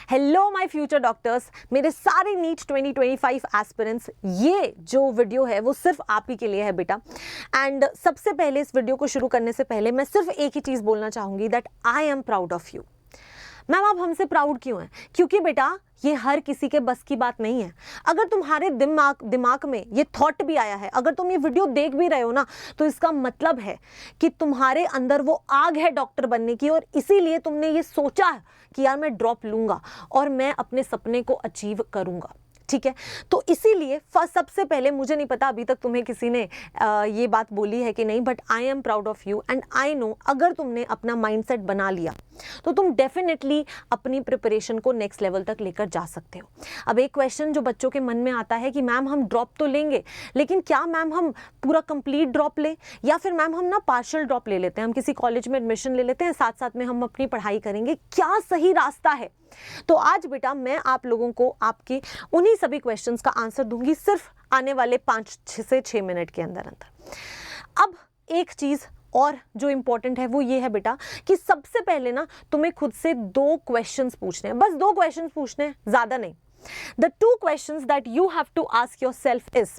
Hello my future doctors, मेरे सारे NEET 2025 aspirants, ये जो वीडियो है वो सिर्फ आप ही के लिए है बेटा। एंड सबसे पहले इस वीडियो को शुरू करने से पहले मैं सिर्फ एक ही चीज़ बोलना चाहूँगी, that I am proud of you. Ma'am आप हमसे प्राउड क्यों हैं? क्योंकि बेटा ये हर किसी के बस की बात नहीं है। अगर तुम्हारे दिमाग में ये थॉट भी आया है, अगर तुम ये वीडियो देख भी रहे हो ना, तो इसका मतलब है कि तुम्हारे अंदर वो आग है डॉक्टर बनने की, और इसीलिए तुमने ये सोचा कि यार मैं ड्रॉप लूँगा और मैं अपने सपने को अचीव करूँगा। ठीक है, तो इसीलिए सबसे पहले, मुझे नहीं पता अभी तक तुम्हें किसी ने ये बात बोली है कि नहीं, but I am proud of you and I know अगर तुमने अपना माइंडसेट बना लिया तो तुम डेफिनेटली अपनी प्रिपरेशन को नेक्स्ट लेवल तक लेकर जा सकते हो। अब एक क्वेश्चन जो बच्चों के मन में आता है कि मैम हम ड्रॉप तो लेंगे, लेकिन क्या मैम हम पूरा कंप्लीट ड्रॉप लें, या फिर मैम हम ना पार्शियल ड्रॉप ले लेते हैं, हम किसी कॉलेज में एडमिशन ले लेते हैं, साथ साथ में हम अपनी पढ़ाई करेंगे, क्या सही रास्ता है? तो आज बेटा मैं आप लोगों को आपके उन्हीं सभी क्वेश्चंस का आंसर दूंगी, सिर्फ आने वाले 5 से 6 मिनट के अंदर अंदर। अब एक चीज और जो इंपॉर्टेंट है वो ये है बेटा कि सबसे पहले ना तुम्हें खुद से 2 क्वेश्चंस पूछने हैं, बस 2 क्वेश्चंस पूछने हैं, ज्यादा नहीं। The 2 questions that you have to ask yourself is,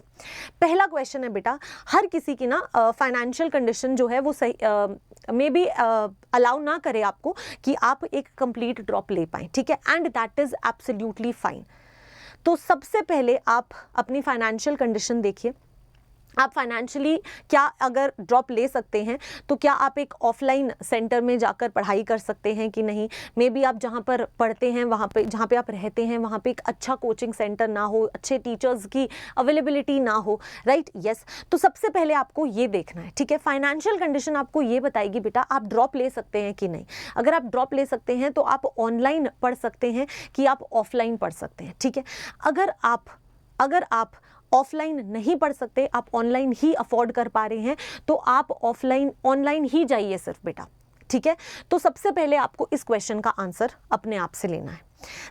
पहला क्वेश्चन है बेटा, हर किसी की ना फाइनेंशियल कंडीशन जो है वो सही मे बी अलाउ ना करे आपको कि आप एक कंप्लीट ड्रॉप ले पाएं, ठीक है, and that is absolutely fine. तो सबसे पहले आप अपनी फाइनेंशियल कंडीशन देखिए, आप फाइनेंशियली क्या अगर ड्रॉप ले सकते हैं, तो क्या आप एक ऑफलाइन सेंटर में जाकर पढ़ाई कर सकते हैं कि नहीं। मे बी आप जहाँ पर पढ़ते हैं वहाँ पे, जहाँ पे आप रहते हैं वहाँ पे एक अच्छा कोचिंग सेंटर ना हो, अच्छे टीचर्स की अवेलेबिलिटी ना हो, राइट, यस। तो सबसे पहले आपको ये देखना है, ठीक है, फाइनेंशियल कंडीशन आपको ये बताएगी बेटा आप ड्रॉप ले सकते हैं कि नहीं। अगर आप ड्रॉप ले सकते हैं तो आप ऑनलाइन पढ़ सकते हैं कि आप ऑफलाइन पढ़ सकते हैं, ठीक है। अगर आप ऑफलाइन नहीं पढ़ सकते, आप ऑनलाइन ही अफोर्ड कर पा रहे हैं, तो आप ऑनलाइन ही जाइए सिर्फ बेटा, ठीक है। तो सबसे पहले आपको इस क्वेश्चन का आंसर अपने आप से लेना है।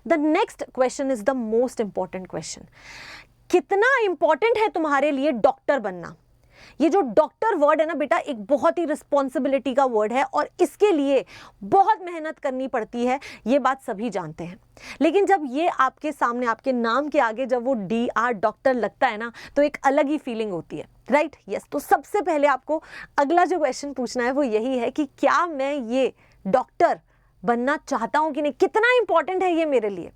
The next question is the most important question, कितना इंपॉर्टेंट है तुम्हारे लिए डॉक्टर बनना। ये जो डॉक्टर वर्ड है ना बेटा, एक बहुत ही रिस्पॉन्सिबिलिटी का वर्ड है और इसके लिए बहुत मेहनत करनी पड़ती है, ये बात सभी जानते हैं। लेकिन जब ये आपके सामने, आपके नाम के आगे जब वो DR डॉक्टर लगता है ना, तो एक अलग ही फीलिंग होती है, राइट, यस। तो सबसे पहले आपको अगला जो क्वेश्चन पूछना है वो यही है कि क्या मैं ये डॉक्टर बनना चाहता हूं कि नहीं, कितना इंपॉर्टेंट है ये मेरे लिए।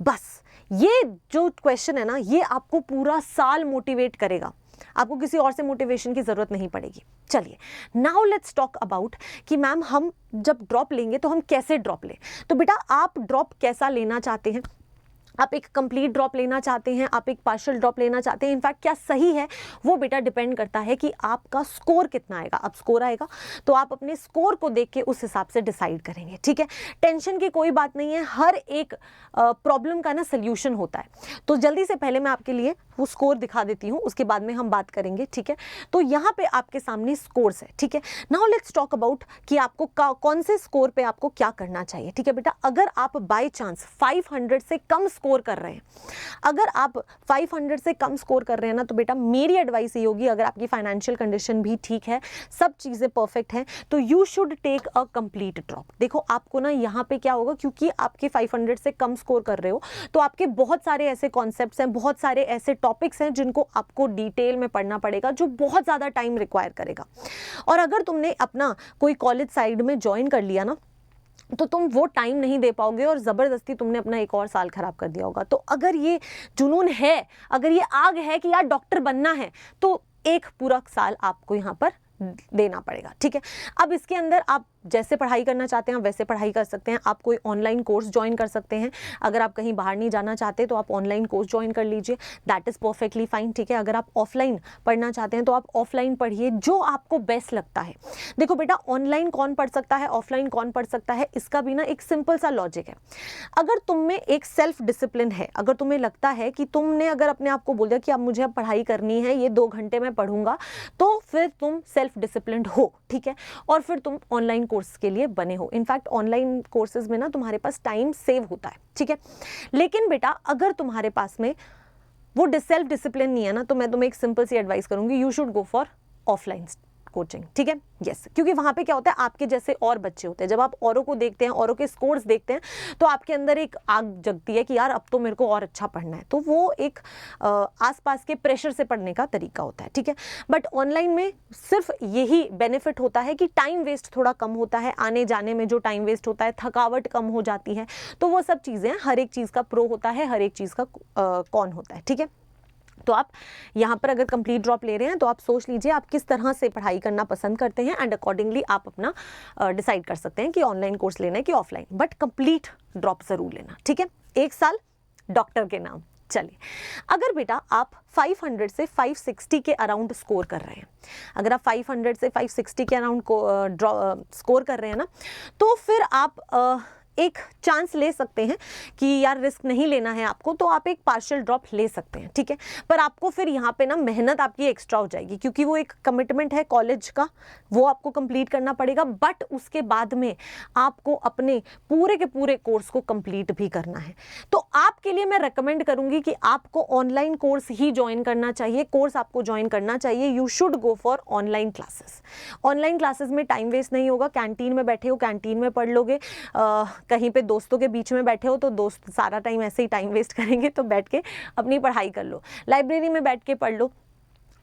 बस ये जो क्वेश्चन है ना, ये आपको पूरा साल मोटिवेट करेगा, आपको किसी और से मोटिवेशन की जरूरत नहीं पड़ेगी। चलिए, नाउ लेट्स टॉक अबाउट कि मैम हम जब ड्रॉप लेंगे तो हम कैसे ड्रॉप लें। तो बेटा आप ड्रॉप कैसा लेना चाहते हैं? आप एक कंप्लीट ड्रॉप लेना चाहते हैं, आप एक पार्शियल ड्रॉप लेना चाहते हैं, इनफैक्ट क्या सही है वो बेटा डिपेंड करता है कि आपका स्कोर कितना आएगा। अब स्कोर आएगा तो आप अपने स्कोर को देख के उस हिसाब से डिसाइड करेंगे, ठीक है। टेंशन की कोई बात नहीं है, हर एक प्रॉब्लम का ना सोल्यूशन होता है। तो जल्दी से पहले मैं आपके लिए वो स्कोर दिखा देती हूँ, उसके बाद में हम बात करेंगे, ठीक है। तो यहाँ पे आपके सामने स्कोर्स है, ठीक है। नाउ लेट्स टॉक अबाउट कि आपको कौन से स्कोर पे आपको क्या करना चाहिए, ठीक है बेटा। अगर आप बाय चांस 500 से कम स्कोर कर रहे हैं, अगर आप 500 से कम स्कोर कर रहे हैं ना, तो बेटा मेरी एडवाइस ये होगी, अगर आपकी फाइनेंशियल कंडीशन भी ठीक है, सब चीजें परफेक्ट हैं, तो you should take a complete drop. देखो आपको ना यहाँ पे क्या होगा, क्योंकि आपके 500 से कम स्कोर कर रहे हो, तो आपके बहुत सारे ऐसे कॉन्सेप्ट्स हैं, बहुत सारे ऐसे टॉपिक्स हैं जिनको आपको डिटेल में पढ़ना पड़ेगा, जो बहुत ज़्यादा टाइम रिक्वायर करेगा। और अगर तुमने अपना कोई कॉलेज साइड में ज्वाइन कर लिया ना, तो तुम वो टाइम नहीं दे पाओगे और ज़बरदस्ती तुमने अपना एक और साल खराब कर दिया होगा। तो अगर ये जुनून है, अगर ये आग है कि यार डॉक्टर बनना है, तो एक पूरा साल आपको यहाँ पर देना पड़ेगा, ठीक है। अब इसके अंदर आप जैसे पढ़ाई करना चाहते हैं वैसे पढ़ाई कर सकते हैं, आप कोई ऑनलाइन कोर्स ज्वाइन कर सकते हैं। अगर आप कहीं बाहर नहीं जाना चाहते तो आप ऑनलाइन कोर्स ज्वाइन कर लीजिए, दैट इज़ परफेक्टली फाइन, ठीक है। अगर आप ऑफलाइन पढ़ना चाहते हैं तो आप ऑफलाइन पढ़िए, जो आपको बेस्ट लगता है। देखो बेटा ऑनलाइन कौन पढ़ सकता है, ऑफलाइन कौन पढ़ सकता है, इसका भी ना एक सिंपल सा लॉजिक है। अगर तुम में एक सेल्फ डिसिप्लिन है, अगर तुम्हें लगता है कि तुमने अगर अपने आप को बोल दिया कि अब मुझे अब पढ़ाई करनी है, ये 2 घंटे में पढ़ूंगा, तो फिर तुम सेल्फ डिसिप्लिन्ड हो, ठीक है, और फिर तुम ऑनलाइन कोर्स के लिए बने हो। इनफैक्ट ऑनलाइन कोर्सेज में ना तुम्हारे पास टाइम सेव होता है, ठीक है। लेकिन बेटा अगर तुम्हारे पास में वो सेल्फ डिसिप्लिन नहीं है ना, तो मैं तुम्हें एक सिंपल सी एडवाइस करूंगी, you should go for offline, coaching, ठीक है, यस, क्योंकि वहाँ पे क्या होता है, आपके जैसे और बच्चे होते हैं, जब आप औरों को देखते हैं, औरों के स्कोर्स देखते हैं, तो आपके अंदर एक आग जगती है कि यार अब तो मेरे को और अच्छा पढ़ना है, तो वो एक आसपास के प्रेशर से पढ़ने का तरीका होता है, ठीक है। बट ऑनलाइन में सिर्फ यही बेनिफिट होता है कि टाइम वेस्ट थोड़ा कम होता है, आने जाने में जो टाइम वेस्ट होता है, थकावट कम हो जाती है, तो वो सब चीज़ें, हर एक चीज़ का प्रो होता है, हर एक चीज़ का कॉन होता है, ठीक है। तो आप यहाँ पर अगर कंप्लीट ड्रॉप ले रहे हैं तो आप सोच लीजिए आप किस तरह से पढ़ाई करना पसंद करते हैं, एंड अकॉर्डिंगली आप अपना डिसाइड कर सकते हैं कि ऑनलाइन कोर्स लेना है कि ऑफलाइन, बट कंप्लीट ड्रॉप ज़रूर लेना, ठीक है। 1 साल डॉक्टर के नाम। चलिए, अगर बेटा आप 500 से 560 के अराउंड स्कोर कर रहे हैं, अगर आप 500 से 560 के अराउंड स्कोर कर रहे हैं ना, तो फिर आप एक चांस ले सकते हैं कि यार रिस्क नहीं लेना है आपको, तो आप एक पार्शियल ड्रॉप ले सकते हैं, ठीक है। पर आपको फिर यहाँ पे ना मेहनत आपकी एक्स्ट्रा हो जाएगी, क्योंकि वो एक कमिटमेंट है कॉलेज का, वो आपको कंप्लीट करना पड़ेगा, बट उसके बाद में आपको अपने पूरे के पूरे कोर्स को कंप्लीट भी करना है। तो आपके लिए मैं रेकमेंड करूँगी कि आपको ऑनलाइन कोर्स ही ज्वाइन करना चाहिए, कोर्स आपको ज्वाइन करना चाहिए, you should go for online classes. Online classes में टाइम वेस्ट नहीं होगा, कैंटीन में बैठे हो कैंटीन में पढ़ लोगे, कहीं पे दोस्तों के बीच में बैठे हो तो दोस्त सारा टाइम ऐसे ही टाइम वेस्ट करेंगे, तो बैठ के अपनी पढ़ाई कर लो, लाइब्रेरी में बैठ के पढ़ लो,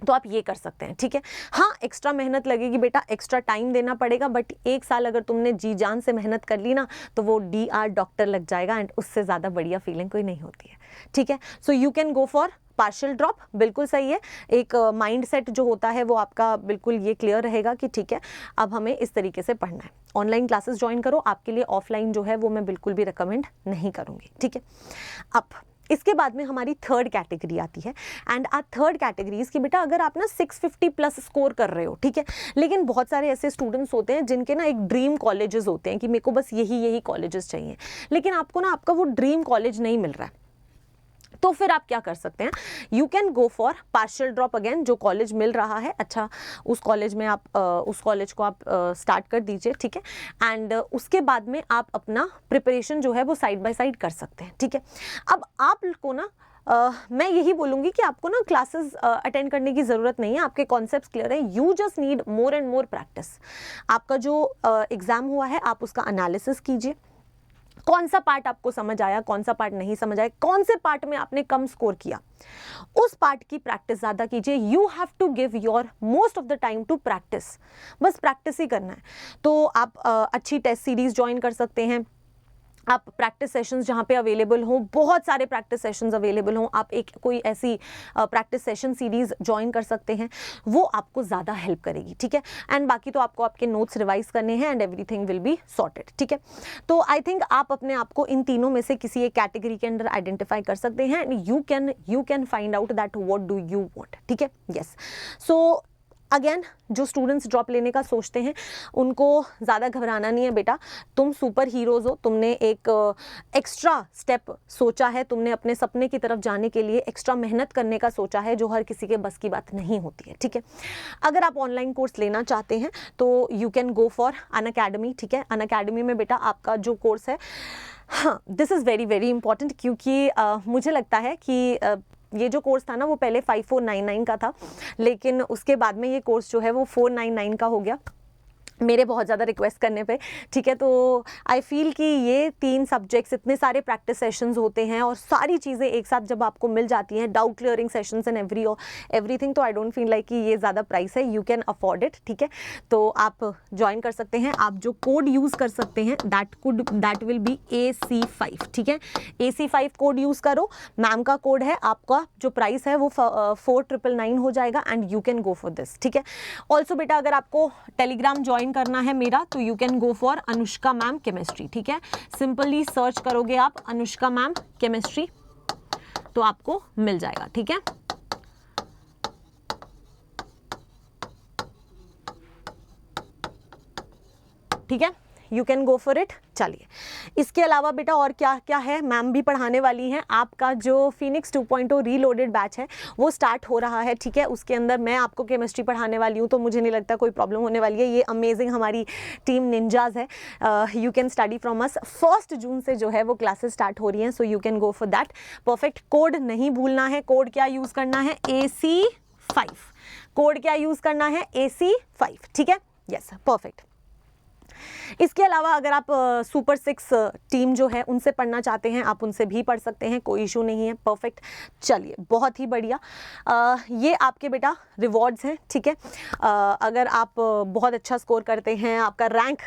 तो आप ये कर सकते हैं, ठीक है। हाँ, एक्स्ट्रा मेहनत लगेगी बेटा, एक्स्ट्रा टाइम देना पड़ेगा, बट 1 साल अगर तुमने जी जान से मेहनत कर ली ना, तो वो DR डॉक्टर लग जाएगा, एंड उससे ज़्यादा बढ़िया फीलिंग कोई नहीं होती है, ठीक है। So you can go for partial drop, बिल्कुल सही है। एक माइंड सेट जो होता है वो आपका बिल्कुल ये क्लियर रहेगा कि ठीक है, अब हमें इस तरीके से पढ़ना है। ऑनलाइन क्लासेस ज्वाइन करो, आपके लिए ऑफलाइन जो है वो मैं बिल्कुल भी रिकमेंड नहीं करूँगी, ठीक है। अब इसके बाद में हमारी थर्ड कैटेगरी आती है, एंड आ थर्ड कैटेगरीज की बेटा अगर आप ना 650 प्लस स्कोर कर रहे हो, ठीक है, लेकिन बहुत सारे ऐसे स्टूडेंट्स होते हैं जिनके ना एक ड्रीम कॉलेजेस होते हैं कि मेरे को बस यही कॉलेजेस चाहिए, लेकिन आपको ना आपका वो ड्रीम कॉलेज नहीं मिल रहा है, तो फिर आप क्या कर सकते हैं, you can go for partial drop again. जो कॉलेज मिल रहा है अच्छा, उस कॉलेज में आप उस कॉलेज को आप स्टार्ट कर दीजिए, ठीक है, एंड उसके बाद में आप अपना प्रिपरेशन जो है वो साइड बाय साइड कर सकते हैं, ठीक है। अब आपको ना मैं यही बोलूँगी कि आपको ना क्लासेस अटेंड करने की ज़रूरत नहीं है, आपके कॉन्सेप्ट्स क्लियर है, you just need more and more practice. आपका जो एग्ज़ाम हुआ है आप उसका एनालिसिस कीजिए, कौन सा पार्ट आपको समझ आया, कौन सा पार्ट नहीं समझ आया, कौन से पार्ट में आपने कम स्कोर किया, उस पार्ट की प्रैक्टिस ज़्यादा कीजिए। You have to give your most of the time to practice, बस प्रैक्टिस ही करना है। तो आप अच्छी टेस्ट सीरीज ज्वाइन कर सकते हैं, आप प्रैक्टिस सेशंस जहाँ पे अवेलेबल हो, बहुत सारे प्रैक्टिस सेशंस अवेलेबल हों, आप एक कोई ऐसी प्रैक्टिस सेशन सीरीज़ ज्वाइन कर सकते हैं, वो आपको ज़्यादा हेल्प करेगी, ठीक है। एंड बाकी तो आपको आपके नोट्स रिवाइज करने हैं, and everything will be sorted, ठीक है। तो आई थिंक आप अपने आप को इन तीनों में से किसी एक कैटेगरी के अंदर आइडेंटिफाई कर सकते हैं, and you can find out that what do you want, ठीक है, यस। सो अगेन, जो स्टूडेंट्स ड्रॉप लेने का सोचते हैं उनको ज़्यादा घबराना नहीं है बेटा, तुम सुपर हीरोज़ हो, तुमने एक एक्स्ट्रा स्टेप सोचा है, तुमने अपने सपने की तरफ जाने के लिए एक्स्ट्रा मेहनत करने का सोचा है, जो हर किसी के बस की बात नहीं होती है, ठीक है। अगर आप ऑनलाइन कोर्स लेना चाहते हैं तो you can go for Unacademy, ठीक है। अनअकैडमी में बेटा आपका जो कोर्स है, हाँ, this is very very important, क्योंकि मुझे लगता है कि ये जो कोर्स था ना वो पहले 5499 का था, लेकिन उसके बाद में ये कोर्स जो है वो 499 का हो गया मेरे बहुत ज़्यादा रिक्वेस्ट करने पे, ठीक है। तो आई फील कि ये 3 सब्जेक्ट्स, इतने सारे प्रैक्टिस सेशंस होते हैं और सारी चीज़ें एक साथ जब आपको मिल जाती हैं, doubt clearing sessions and everything, तो आई डोंट फील लाइक कि ये ज़्यादा प्राइस है, यू कैन अफोर्ड इट, ठीक है। तो आप ज्वाइन कर सकते हैं। आप जो कोड यूज़ कर सकते हैं दैट विल बी AC5, ठीक है। AC5 कोड यूज़ करो, मैम का कोड है, आपका जो प्राइस है वो 4999 हो जाएगा, and you can go for this, ठीक है। ऑल्सो बेटा अगर आपको टेलीग्राम ज्वाइन करना है मेरा, तो you can go for Anushka ma'am chemistry, ठीक है। सिंपली सर्च करोगे आप अनुष्का मैम केमिस्ट्री तो आपको मिल जाएगा, ठीक है। ठीक है, you can go for it. चलिए, इसके अलावा बेटा और क्या क्या है, मैम भी पढ़ाने वाली हैं। आपका जो फिनिक्स 2.0 रीलोडेड बैच है वो स्टार्ट हो रहा है, ठीक है। उसके अंदर मैं आपको केमिस्ट्री पढ़ाने वाली हूँ, तो मुझे नहीं लगता कोई प्रॉब्लम होने वाली है। ये अमेजिंग हमारी टीम निंजाज है, you can study from us. 1 जून से जो है वो क्लासेस स्टार्ट हो रही हैं, so you can go for that. Perfect. Code नहीं भूलना है, कोड क्या यूज़ करना है, AC5। कोड क्या यूज करना है, AC5, ठीक है, यस, परफेक्ट। इसके अलावा अगर आप सुपर 6 टीम जो है उनसे पढ़ना चाहते हैं, आप उनसे भी पढ़ सकते हैं, कोई इशू नहीं है, परफेक्ट। चलिए, बहुत ही बढ़िया। ये आपके बेटा रिवॉर्ड्स हैं, ठीक है। अगर आप बहुत अच्छा स्कोर करते हैं, आपका रैंक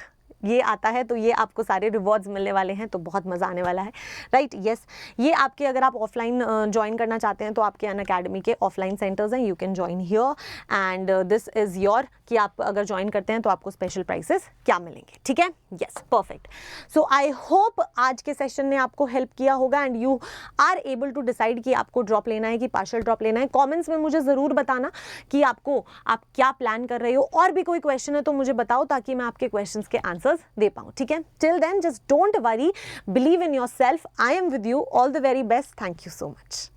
ये आता है, तो ये आपको सारे रिवॉर्ड्स मिलने वाले हैं, तो बहुत मज़ा आने वाला है, राइट, यस। ये आपके, अगर आप ऑफलाइन ज्वाइन करना चाहते हैं तो आपके अनअकैडमी के ऑफलाइन सेंटर्स हैं, you can join here and this is your, कि आप अगर ज्वाइन करते हैं तो आपको स्पेशल प्राइसेस क्या मिलेंगे, ठीक है, yes, perfect. So I hope आज के सेशन ने आपको हेल्प किया होगा and you are able to decide कि आपको ड्रॉप लेना है कि पार्शियल ड्रॉप लेना है। कॉमेंट्स में मुझे ज़रूर बताना कि आप क्या प्लान कर रहे हो, और भी कोई क्वेश्चन है तो मुझे बताओ, ताकि मैं आपके क्वेश्चन के आंसर्स दे पाऊं, ठीक है। Till then just don't worry, believe in yourself, I am with you, all the very best, thank you so much.